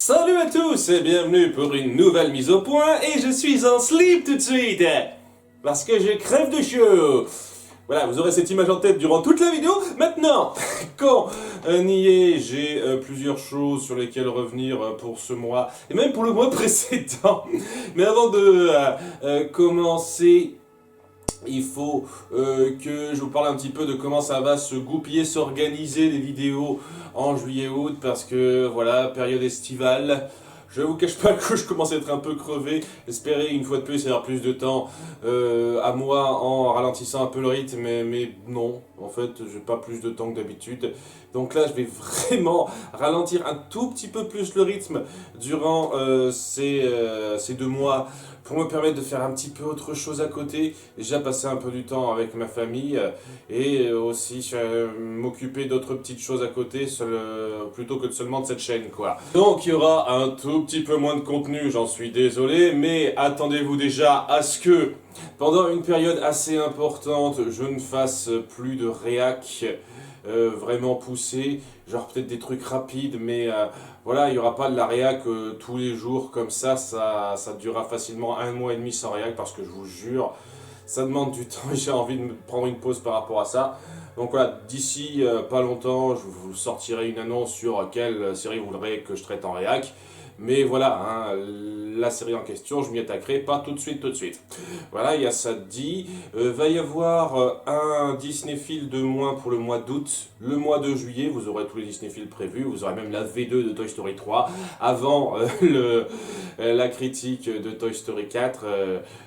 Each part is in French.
Salut à tous et bienvenue pour une nouvelle mise au point et je suis en slip tout de suite parce que je crève de chaud. Voilà, vous aurez cette image en tête durant toute la vidéo. Maintenant, quand on y est, j'ai plusieurs choses sur lesquelles revenir pour ce mois et même pour le mois précédent. Mais avant de commencer, il faut que je vous parle un petit peu de comment ça va se goupiller, s'organiser les vidéos en juillet-août, parce que voilà, période estivale. Je vous cache pas que je commence à être un peu crevé. Espérer une fois de plus avoir plus de temps à moi en ralentissant un peu le rythme, mais non, en fait, j'ai pas plus de temps que d'habitude. Donc là, je vais vraiment ralentir un tout petit peu plus le rythme durant ces 2 mois pour me permettre de faire un petit peu autre chose à côté. Déjà passer un peu du temps avec ma famille et aussi m'occuper d'autres petites choses à côté plutôt que seulement de cette chaîne, quoi. Donc il y aura un tout petit peu moins de contenu, j'en suis désolé, mais attendez-vous déjà à ce que pendant une période assez importante, je ne fasse plus de réac vraiment poussé, genre peut-être des trucs rapides, mais voilà, il n'y aura pas de la réac tous les jours comme ça durera facilement 1 mois et demi sans réac, parce que je vous jure, ça demande du temps et j'ai envie de me prendre une pause par rapport à ça. Donc voilà, d'ici pas longtemps, je vous sortirai une annonce sur quelle série vous voudrez que je traite en réac. Mais voilà, hein, la série en question, je m'y attaquerai pas tout de suite, tout de suite. Voilà, il y a ça dit. Va y avoir un Disneyfil de moins pour le mois d'août. Le mois de juillet, vous aurez tous les Disneyfils prévus. Vous aurez même la V2 de Toy Story 3 avant la critique de Toy Story 4.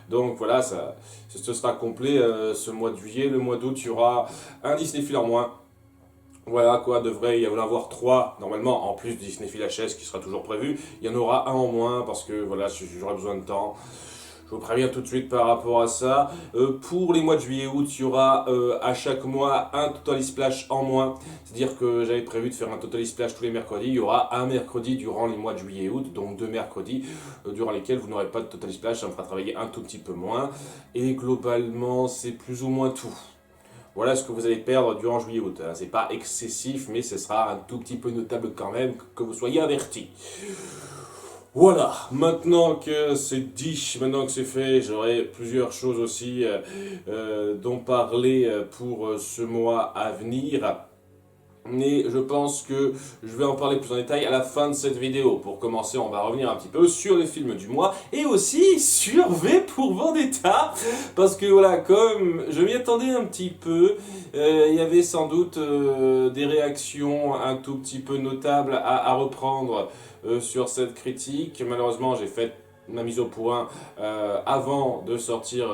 Donc voilà, ce sera complet ce mois de juillet. Le mois d'août, il y aura un Disneyfil en moins. Voilà quoi, devrait y en avoir 3 normalement, en plus du Disney HS qui sera toujours prévu. Il y en aura un en moins parce que voilà, j'aurai besoin de temps. Je vous préviens tout de suite par rapport à ça. Pour les mois de juillet-août, il y aura à chaque mois un Total Splash en moins. C'est-à-dire que j'avais prévu de faire un Total Splash tous les mercredis. Il y aura un mercredi durant les mois de juillet-août, donc 2 mercredis durant lesquels vous n'aurez pas de Total Splash. Ça me fera travailler un tout petit peu moins. Et globalement, c'est plus ou moins tout. Voilà ce que vous allez perdre durant juillet-août. C'est pas excessif, mais ce sera un tout petit peu notable quand même, que vous soyez avertis. Voilà, maintenant que c'est dit, maintenant que c'est fait, j'aurai plusieurs choses aussi dont parler pour ce mois à venir. Mais je pense que je vais en parler plus en détail à la fin de cette vidéo. Pour commencer, on va revenir un petit peu sur les films du mois et aussi sur V pour Vendetta. Parce que voilà, comme je m'y attendais un petit peu, il y avait sans doute des réactions un tout petit peu notables à reprendre sur cette critique. Malheureusement, j'ai fait ma mise au point avant de sortir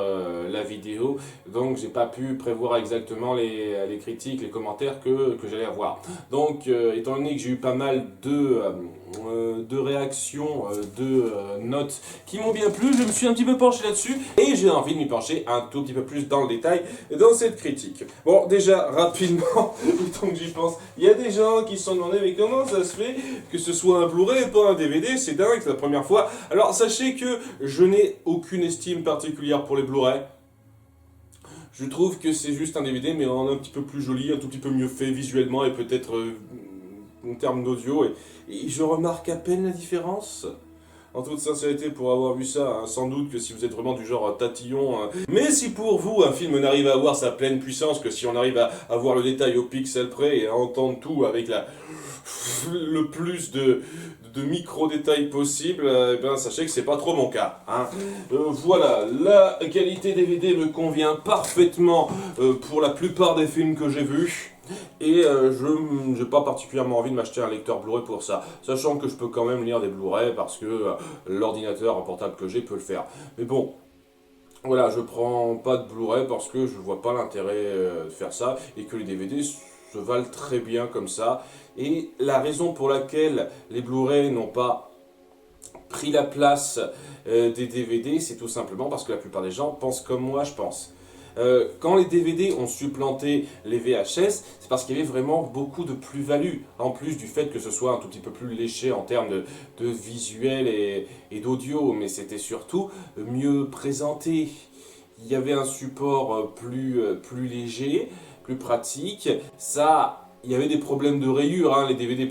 la vidéo, donc j'ai pas pu prévoir exactement les critiques, les commentaires que j'allais avoir. Donc étant donné que j'ai eu pas mal de réactions, de notes qui m'ont bien plu, je me suis un petit peu penché là-dessus et j'ai envie de m'y pencher un tout petit peu plus dans le détail dans cette critique. Bon, déjà rapidement, tant que j'y pense, il y a des gens qui se sont demandé mais comment ça se fait que ce soit un Blu-ray et pas un DVD, c'est dingue, c'est la première fois. Alors sachez que je n'ai aucune estime particulière pour les Blu-ray. Je trouve que c'est juste un DVD, mais un petit peu plus joli, un tout petit peu mieux fait visuellement et peut-être en termes d'audio. Et je remarque à peine la différence. En toute sincérité, pour avoir vu ça, hein, sans doute que si vous êtes vraiment du genre tatillon, mais si pour vous un film n'arrive à avoir sa pleine puissance, que si on arrive à voir le détail au pixel près et à entendre tout avec le plus de micro-détails possibles, eh bien, sachez que c'est pas trop mon cas. Hein. Voilà, la qualité DVD me convient parfaitement pour la plupart des films que j'ai vus. Et je n'ai pas particulièrement envie de m'acheter un lecteur Blu-ray pour ça, sachant que je peux quand même lire des Blu-ray parce que l'ordinateur portable que j'ai peut le faire. Mais bon, voilà, je prends pas de Blu-ray parce que je vois pas l'intérêt de faire ça et que les DVD se valent très bien comme ça. Et la raison pour laquelle les Blu-ray n'ont pas pris la place des DVD, c'est tout simplement parce que la plupart des gens pensent comme moi je pense. Quand les DVD ont supplanté les VHS, c'est parce qu'il y avait vraiment beaucoup de plus-value, en plus du fait que ce soit un tout petit peu plus léché en termes de visuel et d'audio, mais c'était surtout mieux présenté. Il y avait un support plus léger, plus pratique, ça il y avait des problèmes de rayures, hein, les DVD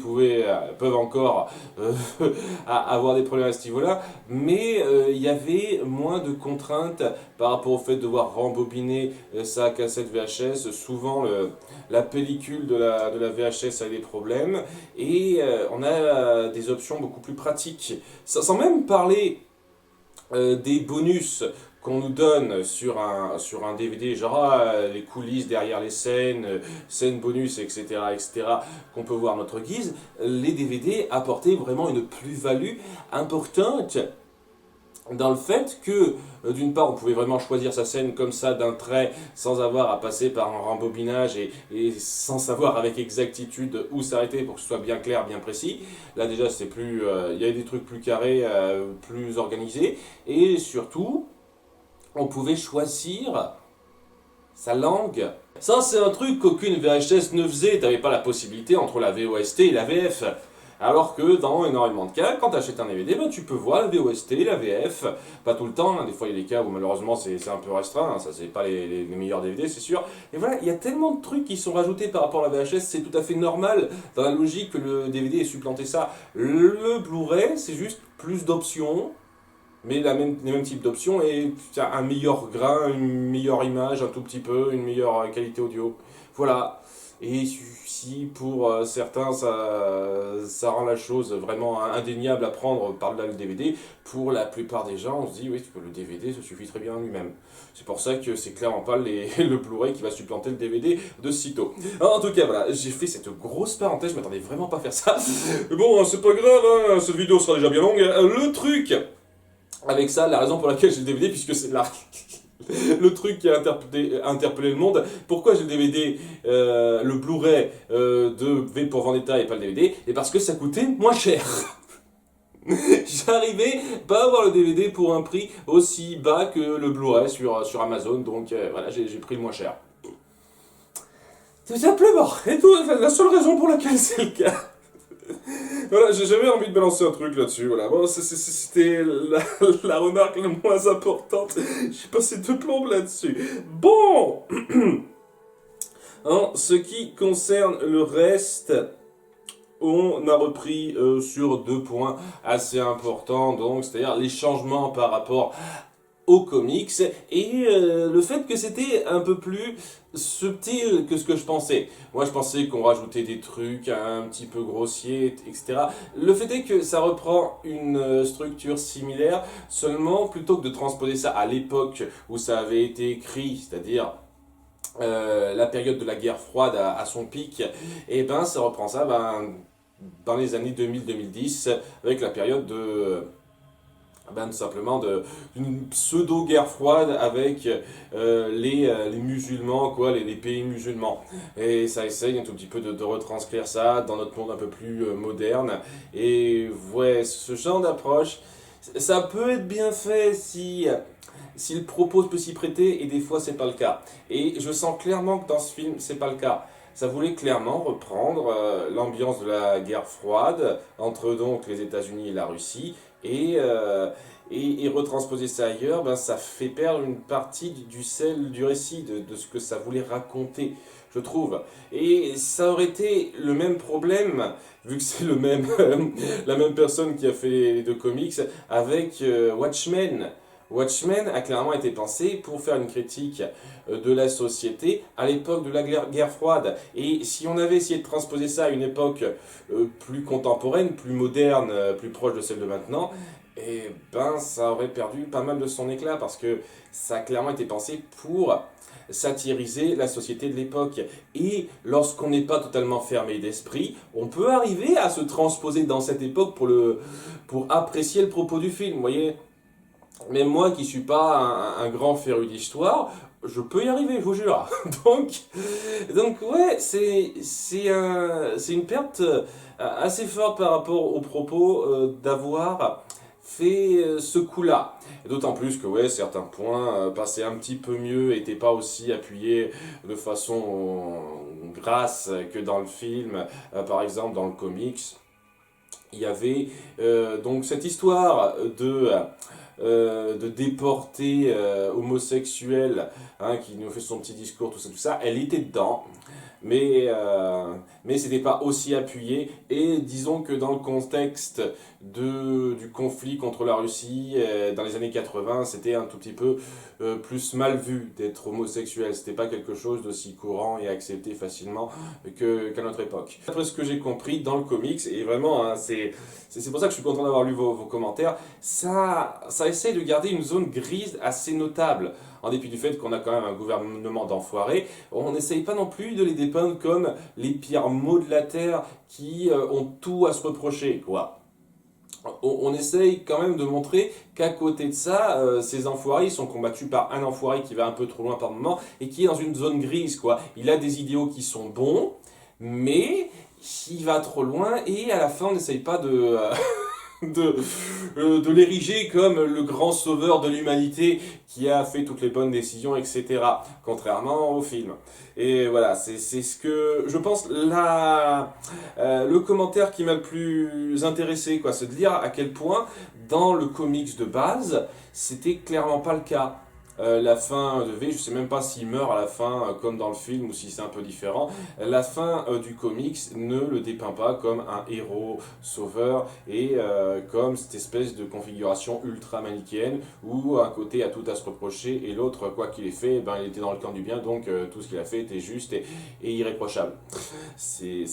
peuvent encore avoir des problèmes à ce niveau-là, mais il y avait moins de contraintes par rapport au fait de devoir rembobiner sa cassette VHS. Souvent, la pellicule de la VHS a des problèmes, et on a des options beaucoup plus pratiques. Sans même parler des bonus qu'on nous donne sur un DVD, genre les coulisses derrière les scènes, scènes bonus, etc., qu'on peut voir à notre guise, les DVD apportaient vraiment une plus-value importante dans le fait que, d'une part, on pouvait vraiment choisir sa scène comme ça, d'un trait, sans avoir à passer par un rembobinage et sans savoir avec exactitude où s'arrêter pour que ce soit bien clair, bien précis. Là déjà, c'est plus, il y avait des trucs plus carrés, plus organisés, et surtout, on pouvait choisir sa langue. Ça, c'est un truc qu'aucune VHS ne faisait. T'avais pas la possibilité entre la VOST et la VF. Alors que dans énormément de cas, quand tu achètes un DVD, ben, tu peux voir la VOST, la VF, pas tout le temps, hein. Des fois il y a des cas où malheureusement c'est un peu restreint, hein. Ça c'est pas les meilleurs DVD, c'est sûr. Et voilà, il y a tellement de trucs qui sont rajoutés par rapport à la VHS, c'est tout à fait normal dans la logique que le DVD ait supplanté ça. Le Blu-ray, c'est juste plus d'options, mais les mêmes types d'options et un meilleur grain, une meilleure image, un tout petit peu, une meilleure qualité audio. Voilà. Et si pour certains ça rend la chose vraiment indéniable à prendre par-delà le DVD, pour la plupart des gens on se dit oui que le DVD ça suffit très bien en lui-même. C'est pour ça que c'est clairement pas le Blu-ray qui va supplanter le DVD de sitôt. En tout cas voilà, j'ai fait cette grosse parenthèse, je m'attendais vraiment pas à faire ça. Mais bon, c'est pas grave, hein, cette vidéo sera déjà bien longue. Le truc avec ça, la raison pour laquelle j'ai le DVD, puisque c'est là le truc qui a interpellé le monde, pourquoi j'ai le DVD, le Blu-ray de V pour Vendetta et pas le DVD, et parce que ça coûtait moins cher. J'arrivais pas à avoir le DVD pour un prix aussi bas que le Blu-ray sur Amazon, donc voilà, j'ai pris le moins cher. Tout simplement, et tout, la seule raison pour laquelle c'est le cas. Voilà, j'avais envie de balancer un truc là-dessus, voilà. Bon, c'était la remarque la moins importante. J'ai passé 2 plombes là-dessus. Bon. En ce qui concerne le reste, on a repris sur 2 points assez importants, donc c'est-à-dire les changements par rapport aux comics et le fait que c'était un peu plus subtil que ce que je pensais. Moi je pensais qu'on rajoutait des trucs un petit peu grossiers, etc. Le fait est que ça reprend une structure similaire, seulement plutôt que de transposer ça à l'époque où ça avait été écrit, c'est-à-dire la période de la guerre froide à son pic, et ben ça reprend ça dans les années 2000-2010 avec la période de tout simplement d'une pseudo-guerre froide avec les musulmans, quoi, les pays musulmans. Et ça essaye un tout petit peu de retranscrire ça dans notre monde un peu plus moderne. Et ouais, ce genre d'approche, ça peut être bien fait si le propos peut s'y prêter, et des fois c'est pas le cas. Et je sens clairement que dans ce film, c'est pas le cas. Ça voulait clairement reprendre l'ambiance de la guerre froide entre donc les États-Unis et la Russie, et retransposer ça ailleurs, ça fait perdre une partie du sel du récit, de ce que ça voulait raconter, je trouve. Et ça aurait été le même problème, vu que c'est la même personne qui a fait les 2 comics, avec Watchmen. Watchmen a clairement été pensé pour faire une critique de la société à l'époque de la guerre froide. Et si on avait essayé de transposer ça à une époque plus contemporaine, plus moderne, plus proche de celle de maintenant, et ça aurait perdu pas mal de son éclat, parce que ça a clairement été pensé pour satiriser la société de l'époque. Et lorsqu'on n'est pas totalement fermé d'esprit, on peut arriver à se transposer dans cette époque pour apprécier le propos du film, vous voyez. Même moi qui suis pas un grand féru d'histoire, je peux y arriver, je vous jure. donc ouais, c'est une perte assez forte par rapport au propos d'avoir fait ce coup-là. D'autant plus que ouais, certains points passaient un petit peu mieux, n'étaient pas aussi appuyés de façon grasse que dans le film, par exemple dans le comics. Il y avait donc cette histoire de déportés homosexuels, hein, qui nous fait son petit discours, tout ça, elle était dedans. mais c'était pas aussi appuyé. Et disons que dans le contexte du conflit contre la Russie, dans les années 80, c'était un tout petit peu plus mal vu d'être homosexuel. C'était pas quelque chose d'aussi courant et accepté facilement qu'à notre époque. Après ce que j'ai compris dans le comics, et vraiment, hein, c'est pour ça que je suis content d'avoir lu vos commentaires, ça essaie de garder une zone grise assez notable. En dépit du fait qu'on a quand même un gouvernement d'enfoirés, on n'essaye pas non plus de les dépeindre comme les pires maux de la Terre qui ont tout à se reprocher, quoi. On essaye quand même de montrer qu'à côté de ça, ces enfoirés ils sont combattus par un enfoiré qui va un peu trop loin par moment et qui est dans une zone grise, quoi. Il a des idéaux qui sont bons, mais il va trop loin et à la fin on n'essaye pas de l'ériger comme le grand sauveur de l'humanité qui a fait toutes les bonnes décisions, etc. Contrairement au film. Et voilà, c'est ce que je pense le commentaire qui m'a le plus intéressé, quoi, c'est de dire à quel point dans le comics de base, c'était clairement pas le cas. La fin de V, je sais même pas s'il meurt à la fin comme dans le film ou si c'est un peu différent. La fin du comics ne le dépeint pas comme un héros sauveur et comme cette espèce de configuration ultra manichéenne où un côté a tout à se reprocher et l'autre, quoi qu'il ait fait, ben, il était dans le camp du bien, donc tout ce qu'il a fait était juste et irréprochable. C'est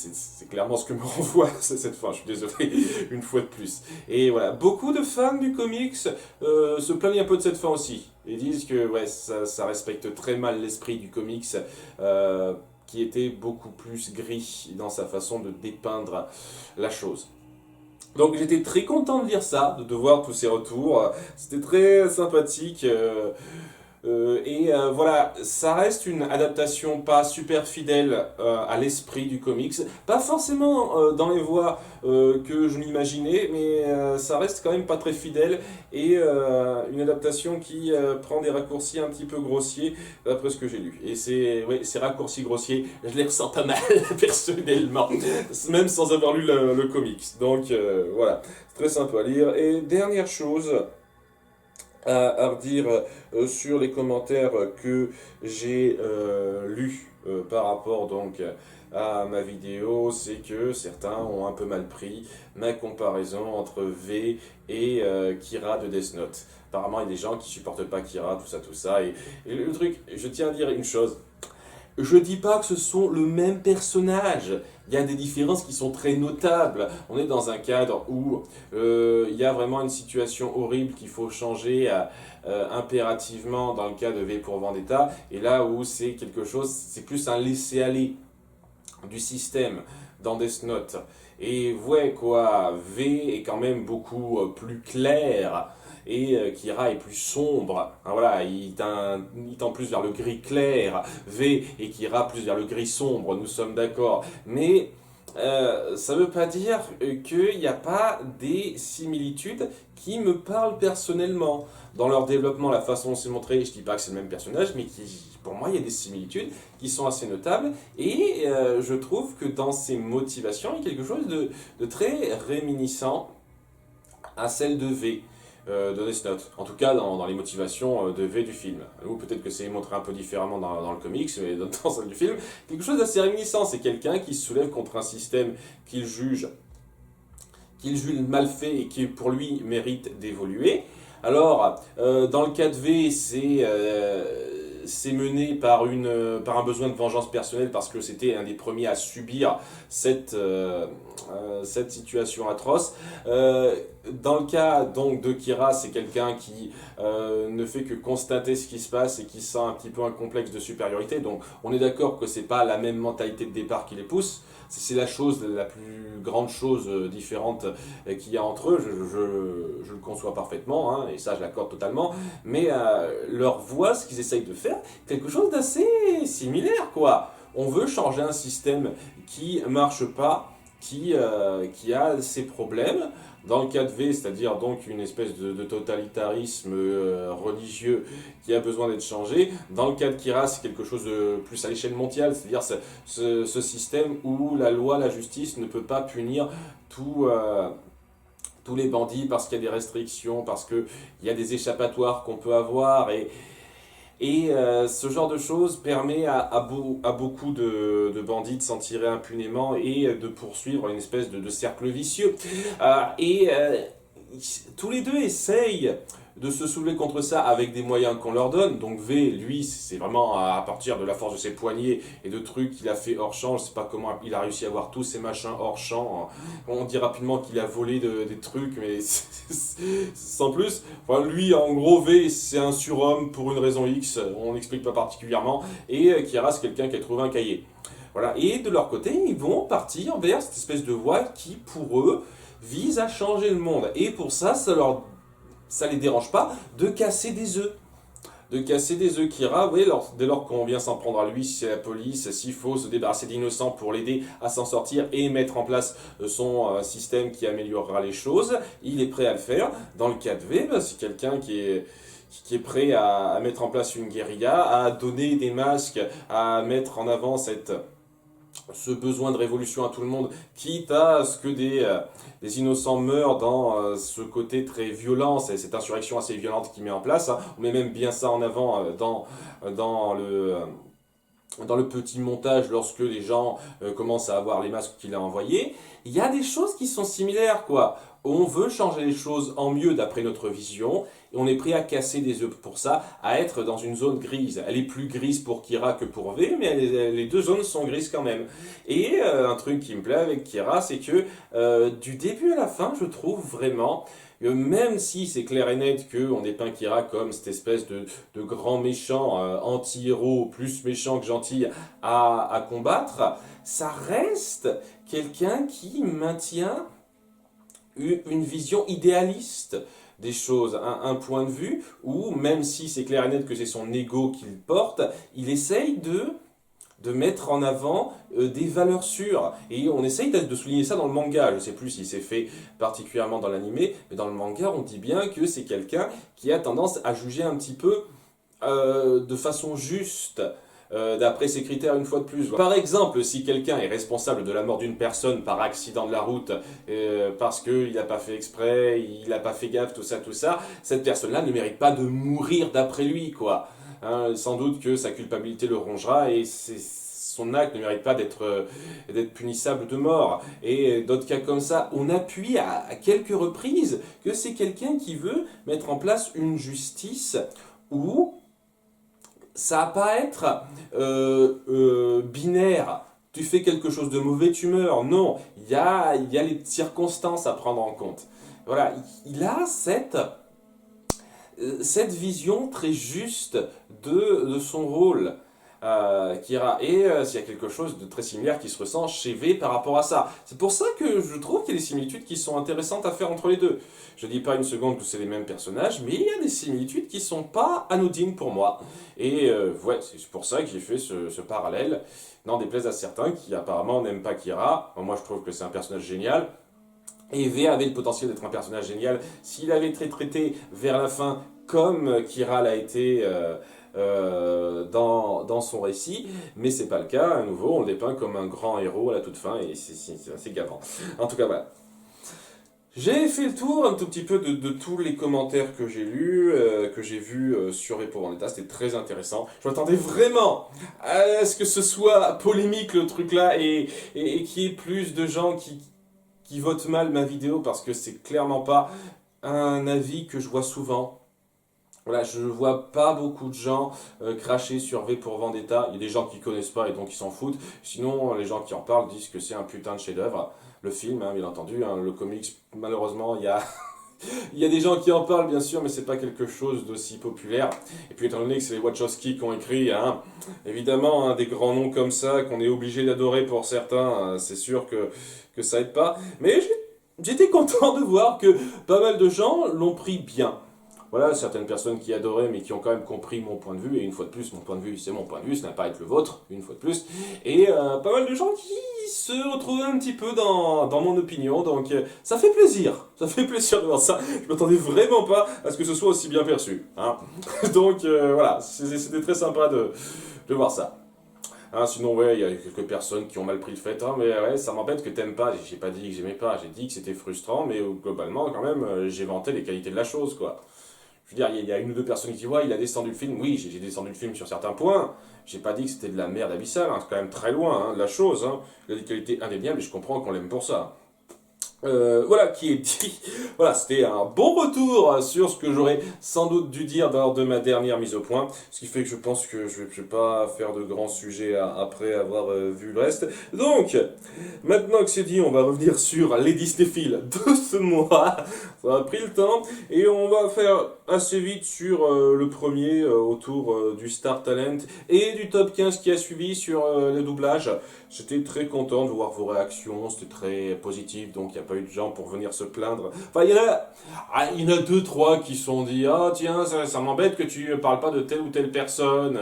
clairement ce que me renvoie cette fin, je suis désolé, une fois de plus. Et voilà, beaucoup de fans du comics se plaignent un peu de cette fin aussi. Ils disent que ouais, ça respecte très mal l'esprit du comics, qui était beaucoup plus gris dans sa façon de dépeindre la chose. Donc j'étais très content de lire ça, de voir tous ces retours. C'était très sympathique. Voilà, ça reste une adaptation pas super fidèle à l'esprit du comics, pas forcément dans les voies que je m'imaginais, mais ça reste quand même pas très fidèle et une adaptation qui prend des raccourcis un petit peu grossiers d'après ce que j'ai lu. Et ces raccourcis grossiers, je les ressens pas mal personnellement, même sans avoir lu le comics. Donc voilà, très sympa à lire. Et dernière chose à redire sur les commentaires que j'ai lus par rapport donc à ma vidéo, c'est que certains ont un peu mal pris ma comparaison entre V et Kira de Death Note. Apparemment, il y a des gens qui supportent pas Kira, tout ça. Et le truc, je tiens à dire une chose. Je dis pas que ce sont le même personnage. Il y a des différences qui sont très notables. On est dans un cadre où il y a vraiment une situation horrible qu'il faut changer impérativement dans le cas de V pour Vendetta. Et là où c'est quelque chose, c'est plus un laisser-aller du système dans Death Note. Et ouais, quoi, V est quand même beaucoup plus clair et Kira est plus sombre. Hein, voilà, il tend plus vers le gris clair, V et Kira plus vers le gris sombre, nous sommes d'accord. Mais ça ne veut pas dire qu'il n'y a pas des similitudes qui me parlent personnellement. Dans leur développement, la façon dont c'est montré, je ne dis pas que c'est le même personnage, mais pour moi, il y a des similitudes qui sont assez notables. Et je trouve que dans ses motivations, il y a quelque chose de très réminiscent à celle de V. De Death Note. En tout cas, dans les motivations de V du film. Ou peut-être que c'est montré un peu différemment dans le comics, mais dans celle du film. Quelque chose d'assez réminiscent. C'est quelqu'un qui se soulève contre un système qu'il juge mal fait et qui, pour lui, mérite d'évoluer. Alors, dans le cas de V, c'est mené par un besoin de vengeance personnelle parce que c'était un des premiers à subir cette situation atroce. Dans le cas donc de Kira, c'est quelqu'un qui ne fait que constater ce qui se passe et qui sent un petit peu un complexe de supériorité. Donc on est d'accord que c'est pas la même mentalité de départ qui les pousse. C'est la plus grande chose différente qu'il y a entre eux, je le conçois parfaitement, hein, et ça je l'accorde totalement, mais leur voix, ce qu'ils essayent de faire, quelque chose d'assez similaire, quoi. On veut changer un système qui marche pas, qui a ses problèmes. Dans le cas de V, c'est-à-dire donc une espèce de totalitarisme religieux qui a besoin d'être changé. Dans le cas de Kira, c'est quelque chose de plus à l'échelle mondiale, c'est-à-dire ce système où la loi, la justice ne peut pas punir tous les bandits parce qu'il y a des restrictions, parce qu'il y a des échappatoires qu'on peut avoir. Et ce genre de choses permet à beaucoup de bandits de s'en tirer impunément et de poursuivre une espèce de cercle vicieux. Tous les deux essayent de se soulever contre ça avec des moyens qu'on leur donne. Donc V, lui, c'est vraiment à partir de la force de ses poignets et de trucs qu'il a fait hors champ. Je sais pas comment il a réussi à avoir tous ces machins hors champ. On dit rapidement qu'il a volé des trucs, mais sans plus. Enfin, lui, en gros, V, c'est un surhomme pour une raison X. On n'explique pas particulièrement. Et Kira, c'est quelqu'un qui a trouvé un cahier. Voilà. Et de leur côté, ils vont partir vers cette espèce de voie qui, pour eux, vise à changer le monde. Et pour ça, ça les dérange pas de casser des œufs. De casser des œufs. Kira, oui, dès lors qu'on vient s'en prendre à lui, si c'est la police, s'il faut se débarrasser d'innocents pour l'aider à s'en sortir et mettre en place son système qui améliorera les choses, il est prêt à le faire. Dans le cas de V, c'est quelqu'un qui est prêt à mettre en place une guérilla, à donner des masques, à mettre en avant ce besoin de révolution à tout le monde, quitte à ce que des innocents meurent dans ce côté très violent, cette insurrection assez violente qu'il met en place. Hein. On met même bien ça en avant dans le petit montage lorsque les gens commencent à avoir les masques qu'il a envoyés. Il y a des choses qui sont similaires, quoi. On veut changer les choses en mieux d'après notre vision, et on est prêt à casser des œufs pour ça, à être dans une zone grise. Elle est plus grise pour Kira que pour V, mais les deux zones sont grises quand même. Et un truc qui me plaît avec Kira, c'est que du début à la fin, je trouve vraiment même si c'est clair et net qu'on dépeint Kira comme cette espèce de grand méchant, anti-héros, plus méchant que gentil à combattre, ça reste quelqu'un qui maintient une vision idéaliste des choses, un point de vue où, même si c'est clair et net que c'est son ego qu'il porte, il essaye de mettre en avant des valeurs sûres. Et on essaye de souligner ça dans le manga. Je ne sais plus si c'est fait particulièrement dans l'animé, mais dans le manga, on dit bien que c'est quelqu'un qui a tendance à juger un petit peu de façon juste, d'après ses critères une fois de plus. Par exemple, si quelqu'un est responsable de la mort d'une personne par accident de la route, parce qu'il n'a pas fait exprès, il n'a pas fait gaffe, tout ça, cette personne-là ne mérite pas de mourir d'après lui, quoi. Hein, sans doute que sa culpabilité le rongera et son acte ne mérite pas d'être punissable de mort. Et d'autres cas comme ça, on appuie à quelques reprises que c'est quelqu'un qui veut mettre en place une justice où ça va pas être binaire. Tu fais quelque chose de mauvais, tu meurs. Non, il y a les circonstances à prendre en compte. Voilà, il a cette vision très juste de son rôle. Kira. Et s'il y a quelque chose de très similaire qui se ressent chez V par rapport à ça. C'est pour ça que je trouve qu'il y a des similitudes qui sont intéressantes à faire entre les deux. Je dis pas une seconde que c'est les mêmes personnages, mais il y a des similitudes qui sont pas anodines pour moi. Et ouais, c'est pour ça que j'ai fait ce parallèle. N'en déplaise à certains qui apparemment n'aiment pas Kira. Moi je trouve que c'est un personnage génial. Et V avait le potentiel d'être un personnage génial s'il avait été traité vers la fin comme Kira l'a été dans son récit, mais c'est pas le cas. À nouveau, on le dépeint comme un grand héros à la toute fin et c'est assez gavant. En tout cas, voilà. J'ai fait le tour un tout petit peu de tous les commentaires que j'ai lus, que j'ai vus sur V pour Vendetta. C'était très intéressant. Je m'attendais vraiment à ce que ce soit polémique le truc là et qu'il y ait plus de gens qui votent mal ma vidéo parce que c'est clairement pas un avis que je vois souvent. Voilà, je vois pas beaucoup de gens cracher sur V pour Vendetta. Il y a des gens qui connaissent pas et donc ils s'en foutent. Sinon, les gens qui en parlent disent que c'est un putain de chef-d'œuvre. Le film, hein, bien entendu, hein, le comics, malheureusement, il y a il y a des gens qui en parlent, bien sûr, mais c'est pas quelque chose d'aussi populaire. Et puis, étant donné que c'est les Wachowski qui ont écrit, hein, évidemment, hein, des grands noms comme ça, qu'on est obligé d'adorer pour certains, c'est sûr que ça aide pas. Mais j'étais content de voir que pas mal de gens l'ont pris bien. Voilà, certaines personnes qui adoraient, mais qui ont quand même compris mon point de vue. Et une fois de plus, mon point de vue, c'est mon point de vue, ça n'a pas à être le vôtre, une fois de plus. Et pas mal de gens qui se retrouvaient un petit peu dans mon opinion. Donc ça fait plaisir. Ça fait plaisir de voir ça. Je m'attendais vraiment pas à ce que ce soit aussi bien perçu. Hein. Donc voilà, c'était très sympa de voir ça. Hein, sinon, ouais, il y a quelques personnes qui ont mal pris le fait. Hein, mais ouais, ça m'embête que t'aimes pas. J'ai pas dit que j'aimais pas. J'ai dit que c'était frustrant. Mais globalement, quand même, j'ai vanté les qualités de la chose, quoi. Je veux dire, il y a une ou deux personnes qui disent, ouais, il a descendu le film. Oui, j'ai descendu le film sur certains points. J'ai pas dit que c'était de la merde abyssale, hein. C'est quand même très loin hein, de la chose. Hein. Il a des qualités indéniables et je comprends qu'on l'aime pour ça. Voilà qui est dit. Voilà, c'était un bon retour sur ce que j'aurais sans doute dû dire lors de ma dernière mise au point. Ce qui fait que je pense que je vais pas faire de grands sujets après avoir vu le reste. Donc, maintenant que c'est dit, on va revenir sur les Disneyfiles de ce mois. Ça a pris le temps. Et on va faire assez vite sur le premier autour du Star Talent et du top 15 qui a suivi sur le doublage. J'étais très content de voir vos réactions, c'était très positif, donc il n'y a pas eu de gens pour venir se plaindre. Enfin, il y en a deux, trois qui se sont dit, ah tiens, ça m'embête que tu parles pas de telle ou telle personne,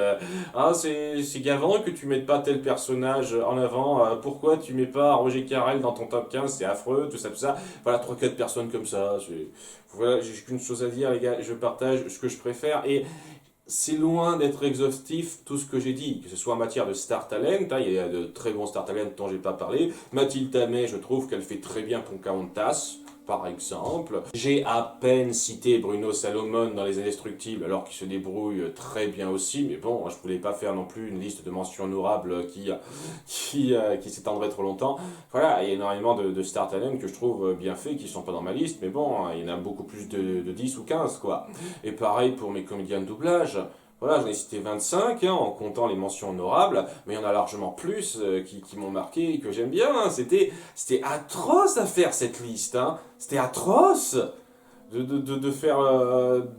ah c'est gavant que tu mettes pas tel personnage en avant, pourquoi tu mets pas Roger Carrel dans ton top 15, c'est affreux, tout ça, tout ça. Voilà, trois, quatre personnes comme ça, voilà, j'ai qu'une chose à dire les gars, je partage ce que je préfère et... C'est loin d'être exhaustif tout ce que j'ai dit, que ce soit en matière de Star Talent, hein, il y a de très bons Star Talent dont j'ai pas parlé. Mathilde Tamé, je trouve qu'elle fait très bien Pocahontas, par exemple. J'ai à peine cité Bruno Salomon dans Les Indestructibles, alors qu'il se débrouille très bien aussi, mais bon, je voulais pas faire non plus une liste de mentions honorables qui s'étendrait trop longtemps. Voilà, il y a énormément de Star Talent que je trouve bien faits, qui sont pas dans ma liste, mais bon, il y en a beaucoup plus de 10 ou 15, quoi. Et pareil pour mes comédiens de doublage. Voilà, j'en ai cité 25 hein, en comptant les mentions honorables, mais il y en a largement plus qui m'ont marqué et que j'aime bien. Hein. C'était atroce à faire cette liste. Hein. C'était atroce de faire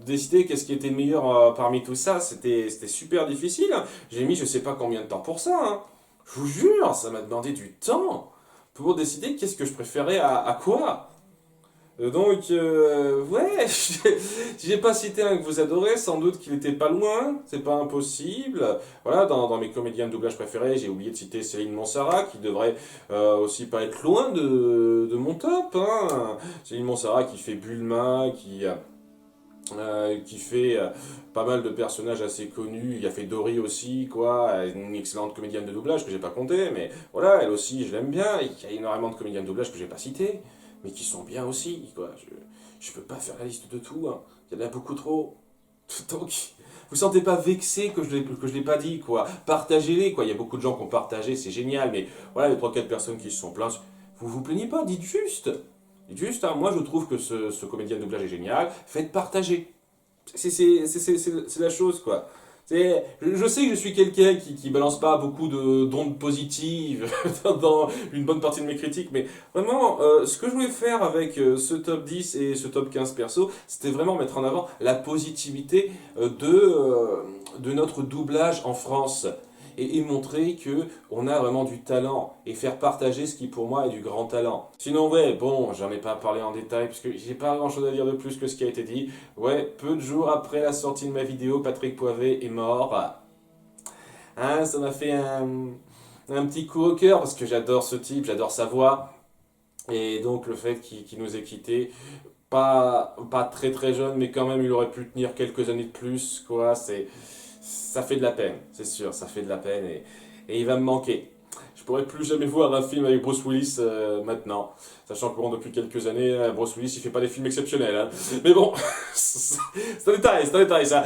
décider qu'est-ce qui était meilleur parmi tout ça. C'était super difficile. Hein. J'ai mis je sais pas combien de temps pour ça. Hein. Je vous jure, ça m'a demandé du temps pour décider qu'est-ce que je préférais à quoi. Donc, ouais, j'ai pas cité un que vous adorez, sans doute qu'il était pas loin, c'est pas impossible. Voilà, dans mes comédiens de doublage préférés, j'ai oublié de citer Céline Montserrat, qui devrait aussi pas être loin de mon top. Hein. Céline Montserrat qui fait Bulma, qui fait pas mal de personnages assez connus. Il a fait Dory aussi, quoi, une excellente comédienne de doublage que j'ai pas compté, mais voilà, elle aussi, je l'aime bien. Il y a énormément de comédiens de doublage que j'ai pas cités, mais qui sont bien aussi, quoi. Je peux pas faire la liste de tout, hein. Il y en a beaucoup trop. Donc, vous sentez pas vexé que je l'ai pas dit, quoi. Partagez-les, quoi. Il y a beaucoup de gens qui ont partagé, c'est génial, mais voilà, les 3-4 personnes qui se sont plaintes, vous vous plaignez pas, dites juste. Dites juste, hein, moi je trouve que ce comédien de doublage est génial, faites partager. C'est la chose, quoi. Je sais que je suis quelqu'un qui balance pas beaucoup d'ondes positives dans une bonne partie de mes critiques, mais vraiment, ce que je voulais faire avec ce top 10 et ce top 15 perso, c'était vraiment mettre en avant la positivité de notre doublage en France. Et montrer que on a vraiment du talent et faire partager ce qui pour moi est du grand talent. Sinon ouais, bon, j'en ai pas parlé en détail parce que j'ai pas grand chose à dire de plus que ce qui a été dit. Ouais, peu de jours après la sortie de ma vidéo, Patrick Poivet est mort. Hein, ça m'a fait un petit coup au cœur parce que j'adore ce type, j'adore sa voix. Et donc le fait qu'il nous ait quittés, pas très très jeune, mais quand même il aurait pu tenir quelques années de plus, quoi, ça fait de la peine, c'est sûr, ça fait de la peine et il va me manquer. Je pourrais plus jamais voir un film avec Bruce Willis maintenant. Sachant que bon, depuis quelques années, Bruce Willis il fait pas des films exceptionnels. Hein. Mais bon, c'est un détail ça.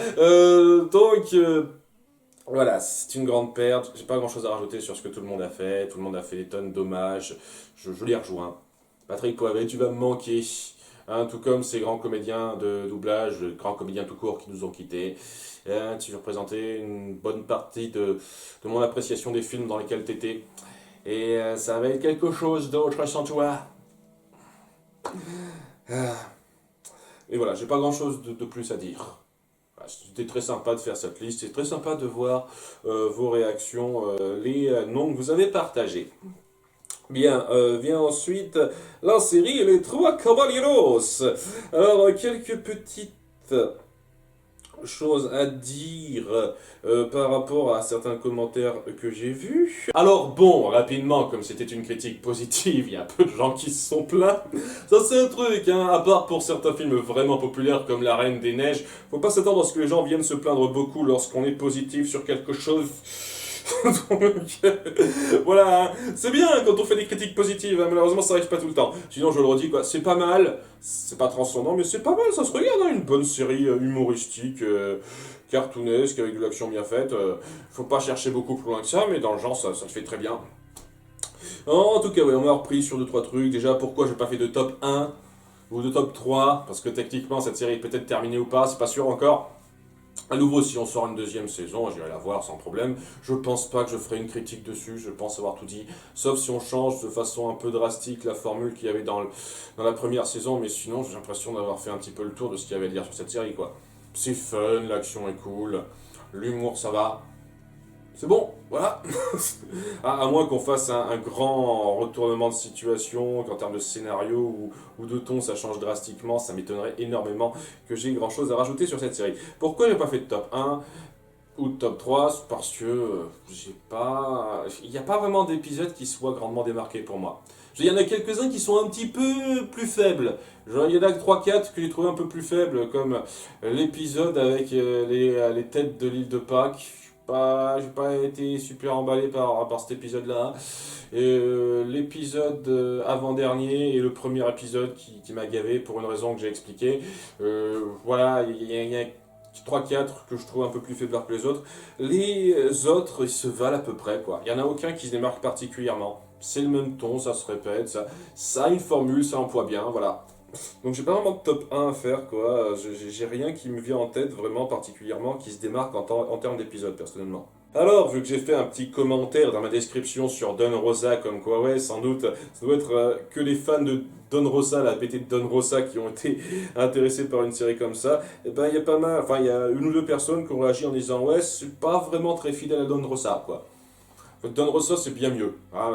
Voilà, c'est une grande perte. J'ai pas grand chose à rajouter sur ce que tout le monde a fait. Tout le monde a fait des tonnes d'hommages. Je les rejoins. Patrick Poivet, tu vas me manquer. Hein, tout comme ces grands comédiens de doublage, grands comédiens tout court qui nous ont quittés. Tu représentais une bonne partie de mon appréciation des films dans lesquels t'étais. Et ça va être quelque chose d'autre sans toi. Et voilà, j'ai pas grand chose de plus à dire. C'était très sympa de faire cette liste, c'est très sympa de voir vos réactions, les noms que vous avez partagés. Bien, vient ensuite la série Les Trois Caballeros. Alors, quelques petites choses à dire par rapport à certains commentaires que j'ai vus. Alors bon, rapidement, comme c'était une critique positive, il y a peu de gens qui se sont plaints. Ça c'est un truc, hein, à part pour certains films vraiment populaires comme La Reine des Neiges, faut pas s'attendre à ce que les gens viennent se plaindre beaucoup lorsqu'on est positif sur quelque chose. Donc, voilà, hein. C'est bien quand on fait des critiques positives, hein, malheureusement ça arrive pas tout le temps. Sinon je le redis quoi, c'est pas mal, c'est pas transcendant, mais c'est pas mal, ça se regarde, hein, une bonne série humoristique, cartoonesque, avec de l'action bien faite. Faut pas chercher beaucoup plus loin que ça, mais dans le genre ça le fait très bien. En tout cas, ouais, on m'a repris sur deux trois trucs. Déjà, pourquoi j'ai pas fait de top 1 ou de top 3, parce que techniquement cette série est peut-être terminée ou pas, c'est pas sûr encore. À nouveau, si on sort une deuxième saison, j'irai la voir sans problème. Je pense pas que je ferai une critique dessus, je pense avoir tout dit. Sauf si on change de façon un peu drastique la formule qu'il y avait dans la première saison, mais sinon j'ai l'impression d'avoir fait un petit peu le tour de ce qu'il y avait à dire sur cette série, quoi. C'est fun, l'action est cool, l'humour ça va. C'est bon, voilà. À moins qu'on fasse un grand retournement de situation, qu'en termes de scénario ou de ton ça change drastiquement, ça m'étonnerait énormément que j'ai grand chose à rajouter sur cette série. Pourquoi j'ai pas fait de top 1 ou de top 3? Parce que j'ai pas. Il n'y a pas vraiment d'épisode qui soit grandement démarqué pour moi. Il y en a quelques-uns qui sont un petit peu plus faibles. Genre, il y en a que 3-4 que j'ai trouvé un peu plus faibles, comme l'épisode avec les têtes de l'île de Pâques. J'ai pas été super emballé par cet épisode-là. L'épisode avant-dernier et le premier épisode qui m'a gavé pour une raison que j'ai expliquée. Voilà, il y a 3-4 que je trouve un peu plus faiblard que les autres. Les autres, ils se valent à peu près, quoi. Il n'y en a aucun qui se démarque particulièrement. C'est le même ton, ça se répète, ça a une formule, ça emploie bien, voilà. Donc j'ai pas vraiment de top 1 à faire, quoi. J'ai rien qui me vient en tête vraiment particulièrement qui se démarque en termes d'épisodes, personnellement. Alors, vu que j'ai fait un petit commentaire dans ma description sur Don Rosa, comme quoi, ouais, sans doute, ça doit être que les fans de Don Rosa, la PT de Don Rosa, qui ont été intéressés par une série comme ça, et ben il y a pas mal, enfin il y a une ou deux personnes qui ont réagi en disant, ouais, c'est pas vraiment très fidèle à Don Rosa, quoi. Don Rosa, c'est bien mieux, hein,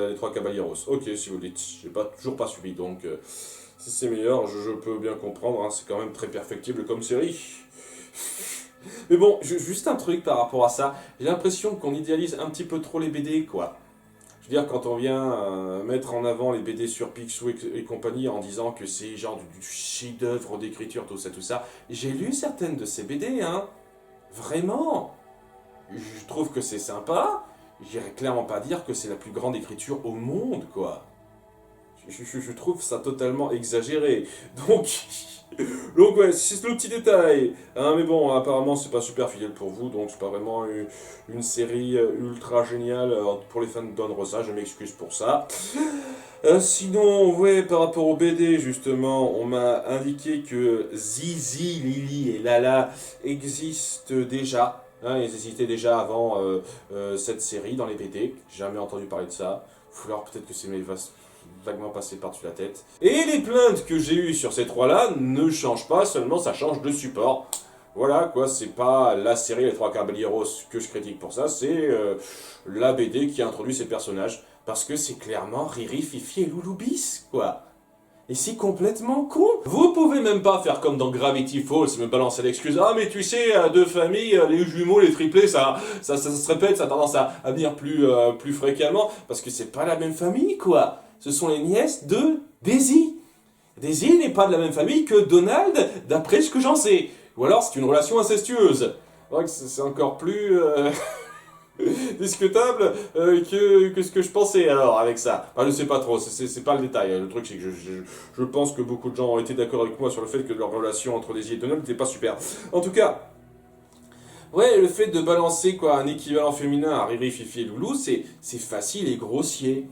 les trois Caballeros. Ok, si vous le dites, j'ai toujours pas suivi, donc si c'est meilleur, je peux bien comprendre, hein, c'est quand même très perfectible comme série. Mais bon, juste un truc par rapport à ça, j'ai l'impression qu'on idéalise un petit peu trop les BD, quoi. Je veux dire, quand on vient mettre en avant les BD sur Picsou et compagnie en disant que c'est genre du chef-d'œuvre d'écriture, tout ça, j'ai lu certaines de ces BD, hein. Vraiment. Je trouve que c'est sympa. J'irais clairement pas dire que c'est la plus grande écriture au monde, quoi. Je trouve ça totalement exagéré. Donc, ouais, c'est le petit détail. Hein, mais bon, apparemment, c'est pas super fidèle pour vous, donc c'est pas vraiment une série ultra géniale pour les fans de Don Rosa, je m'excuse pour ça. Sinon, ouais, par rapport au BD, justement, on m'a indiqué que Zizi, Lily et Lala existent déjà. Hein, ils existaient déjà avant cette série dans les BD. J'ai jamais entendu parler de ça. Ou alors peut-être que c'est vaguement passé par-dessus la tête. Et les plaintes que j'ai eues sur ces trois-là ne changent pas, seulement ça change de support. Voilà, quoi, c'est pas la série Les Trois Caballeros que je critique pour ça, c'est la BD qui a introduit ces personnages. Parce que c'est clairement Riri, Fifi et Loulou bis, quoi. Et c'est complètement con. Vous pouvez même pas faire comme dans Gravity Falls, me balancer l'excuse. Ah mais tu sais, deux familles, les jumeaux, les triplés, ça se répète, ça a tendance à venir plus fréquemment. Parce que c'est pas la même famille, quoi. Ce sont les nièces de Daisy. Daisy n'est pas de la même famille que Donald, d'après ce que j'en sais. Ou alors c'est une relation incestueuse. C'est encore plus discutable que ce que je pensais alors avec ça. Enfin, je sais pas trop, c'est pas le détail. Le truc c'est que je pense que beaucoup de gens ont été d'accord avec moi sur le fait que leur relation entre Daisy et Donald n'était pas super. En tout cas, ouais, le fait de balancer quoi un équivalent féminin à Riri, Fifi et Loulou, c'est facile et grossier.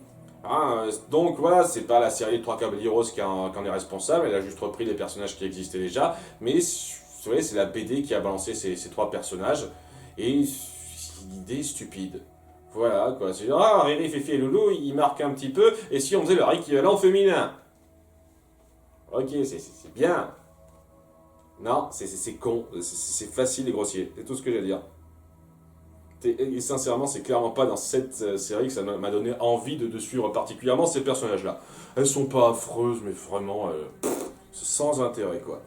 Hein, donc voilà, c'est pas la série Les Trois Caballeros qui en est responsable, elle a juste repris les personnages qui existaient déjà, mais vous voyez, c'est la BD qui a balancé ces trois personnages, et c'est une idée stupide. Voilà, quoi, c'est genre, ah, Riri, Fifi et Loulou, ils marquent un petit peu, et si on faisait leur équivalent féminin? Ok, c'est bien. Non, c'est con, c'est facile et grossier, c'est tout ce que j'ai à dire. Et sincèrement, c'est clairement pas dans cette série que ça m'a donné envie de suivre particulièrement ces personnages-là. Elles sont pas affreuses, mais vraiment sans intérêt, quoi.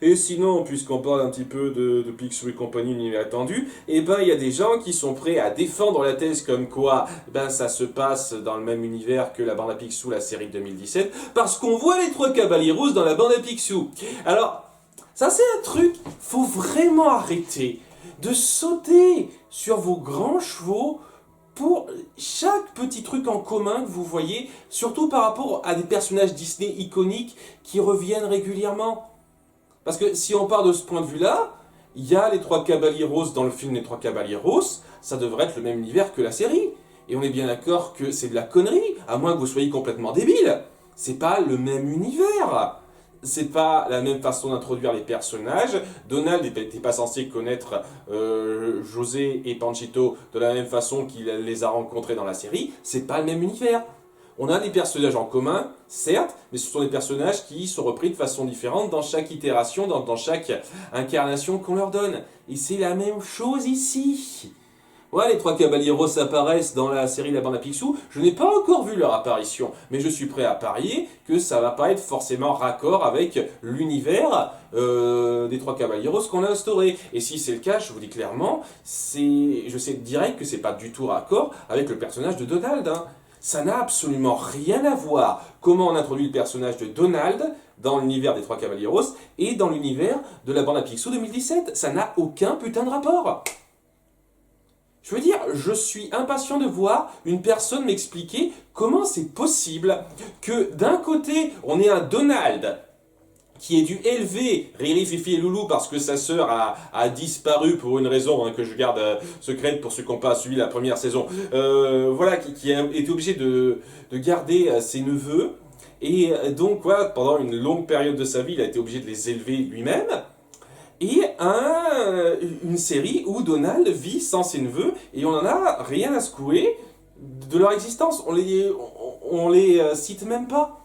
Et sinon, puisqu'on parle un petit peu de Picsou et compagnie inattendu, eh ben il y a des gens qui sont prêts à défendre la thèse comme quoi ben ça se passe dans le même univers que la bande à Picsou, la série de 2017, parce qu'on voit les trois Caballeros dans la bande à Picsou. Alors, ça c'est un truc, faut vraiment arrêter de sauter sur vos grands chevaux pour chaque petit truc en commun que vous voyez, surtout par rapport à des personnages Disney iconiques qui reviennent régulièrement. Parce que si on part de ce point de vue-là, il y a les trois Caballeros dans le film Les Trois Caballeros, ça devrait être le même univers que la série. Et on est bien d'accord que c'est de la connerie, à moins que vous soyez complètement débile. C'est pas le même univers. C'est pas la même façon d'introduire les personnages. Donald n'était pas censé connaître José et Panchito de la même façon qu'il les a rencontrés dans la série. C'est pas le même univers. On a des personnages en commun, certes, mais ce sont des personnages qui sont repris de façon différente dans chaque itération, dans chaque incarnation qu'on leur donne. Et c'est la même chose ici. Ouais, les trois Caballeros apparaissent dans la série La Bande à Picsou. Je n'ai pas encore vu leur apparition, mais je suis prêt à parier que ça va pas être forcément raccord avec l'univers des trois Caballeros qu'on a instauré. Et si c'est le cas, je vous dis clairement, je sais direct que c'est pas du tout raccord avec le personnage de Donald. Hein. Ça n'a absolument rien à voir comment on introduit le personnage de Donald dans l'univers des Trois Caballeros et dans l'univers de La Bande à Picsou 2017. Ça n'a aucun putain de rapport. Je veux dire, je suis impatient de voir une personne m'expliquer comment c'est possible que d'un côté, on ait un Donald qui est dû élever Riri, Fifi et Loulou parce que sa sœur a disparu pour une raison que je garde secrète pour ceux qui n'ont pas suivi la première saison. Voilà, qui a été obligé de garder ses neveux. Et donc, voilà, pendant une longue période de sa vie, il a été obligé de les élever lui-même. Et une série où Donald vit sans ses neveux et on n'en a rien à secouer de leur existence. On les cite même pas.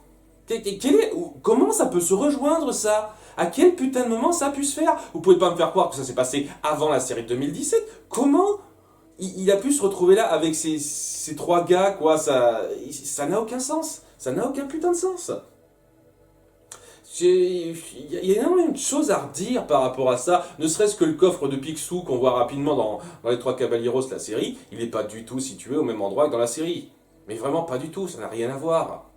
Comment ça peut se rejoindre ça? À quel putain de moment ça a pu se faire? Vous pouvez pas me faire croire que ça s'est passé avant la série de 2017. Comment il a pu se retrouver là avec ces trois gars, quoi? Ça n'a aucun sens. Ça n'a aucun putain de sens. Il y a énormément de choses à redire par rapport à ça, ne serait-ce que le coffre de Picsou qu'on voit rapidement dans les Trois Caballeros, la série, il n'est pas du tout situé au même endroit que dans la série. Mais vraiment pas du tout, ça n'a rien à voir.